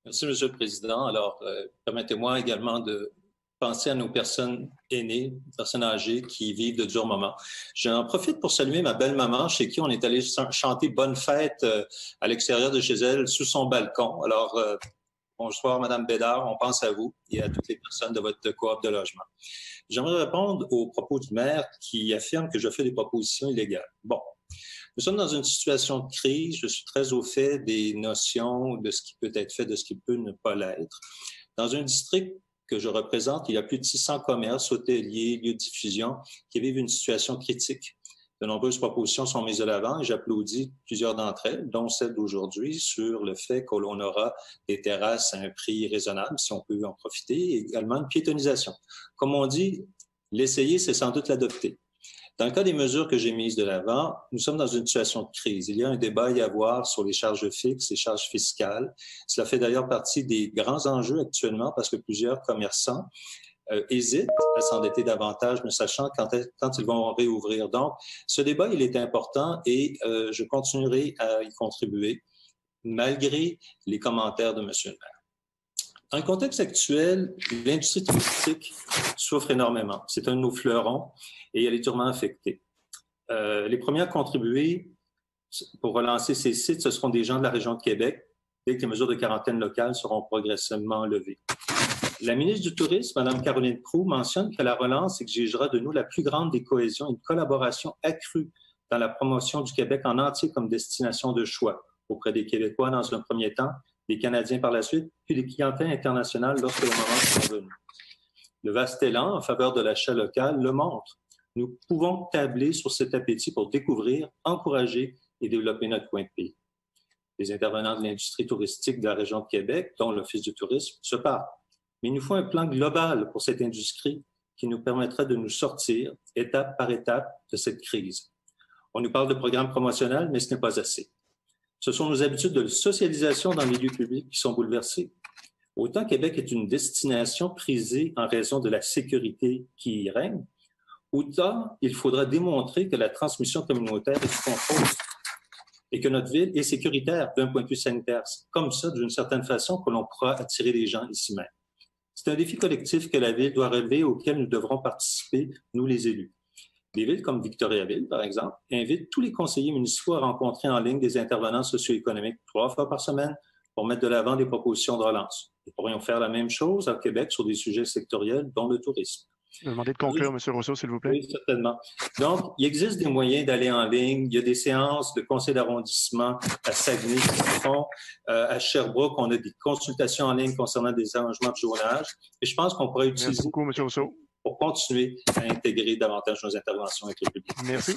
Merci, Monsieur le Président. Alors, permettez-moi également de penser à nos personnes aînées, personnes âgées qui vivent de durs moments. J'en profite pour saluer ma belle-maman chez qui on est allé chanter Bonne fête à l'extérieur de chez elle, sous son balcon. Alors, bonsoir, Madame Bédard, on pense à vous et à toutes les personnes de votre coop de logement. J'aimerais répondre aux propos du maire qui affirme que je fais des propositions illégales. Bon. Nous sommes dans une situation de crise. Je suis très au fait des notions de ce qui peut être fait, de ce qui peut ne pas l'être. Dans un district que je représente, il y a plus de 600 commerces, hôteliers, lieux de diffusion qui vivent une situation critique. De nombreuses propositions sont mises de l'avant et j'applaudis plusieurs d'entre elles, dont celle d'aujourd'hui, sur le fait que l'on aura des terrasses à un prix raisonnable, si on peut en profiter, et également une piétonisation. Comme on dit, l'essayer, c'est sans doute l'adopter. Dans le cas des mesures que j'ai mises de l'avant, nous sommes dans une situation de crise. Il y a un débat à y avoir sur les charges fixes et charges fiscales. Cela fait d'ailleurs partie des grands enjeux actuellement parce que plusieurs commerçants hésitent à s'endetter davantage, ne sachant quand ils vont réouvrir. Donc, ce débat, il est important et je continuerai à y contribuer malgré les commentaires de M. le maire. Dans le contexte actuel, l'industrie touristique souffre énormément. C'est un de nos fleurons et elle est durement affectée. Les premiers à contribuer pour relancer ces sites, ce seront des gens de la région de Québec, dès que les mesures de quarantaine locale seront progressivement levées. La ministre du Tourisme, Mme Caroline Proulx, mentionne que la relance exigera de nous la plus grande des cohésions et une collaboration accrue dans la promotion du Québec en entier comme destination de choix auprès des Québécois dans un premier temps, des Canadiens par la suite, puis des clientèles internationales lorsque le moment sera venu. Le vaste élan en faveur de l'achat local le montre. Nous pouvons tabler sur cet appétit pour découvrir, encourager et développer notre coin de pays. Les intervenants de l'industrie touristique de la région de Québec, dont l'Office du tourisme, se parlent. Mais il nous faut un plan global pour cette industrie qui nous permettra de nous sortir, étape par étape, de cette crise. On nous parle de programmes promotionnels, mais ce n'est pas assez. Ce sont nos habitudes de socialisation dans les lieux publics qui sont bouleversées. Autant Québec est une destination prisée en raison de la sécurité qui y règne, autant il faudra démontrer que la transmission communautaire est sous contrôle et que notre ville est sécuritaire d'un point de vue sanitaire. C'est comme ça, d'une certaine façon, que l'on pourra attirer les gens ici même. C'est un défi collectif que la ville doit relever, auquel nous devrons participer, nous les élus. Des villes comme Victoriaville, par exemple, invitent tous les conseillers municipaux à rencontrer en ligne des intervenants socio-économiques 3 fois par semaine pour mettre de l'avant des propositions de relance. Nous pourrions faire la même chose à Québec sur des sujets sectoriels, dont le tourisme. Je vais demander de conclure, M. Rousseau, s'il vous plaît. Oui, certainement. Donc, il existe des moyens d'aller en ligne. Il y a des séances de conseil d'arrondissement à Saguenay qui se font. À Sherbrooke, on a des consultations en ligne concernant des arrangements de journage. Et je pense qu'on pourrait utiliser... Merci beaucoup, M. Rousseau. Pour continuer à intégrer davantage nos interventions avec le public. Merci.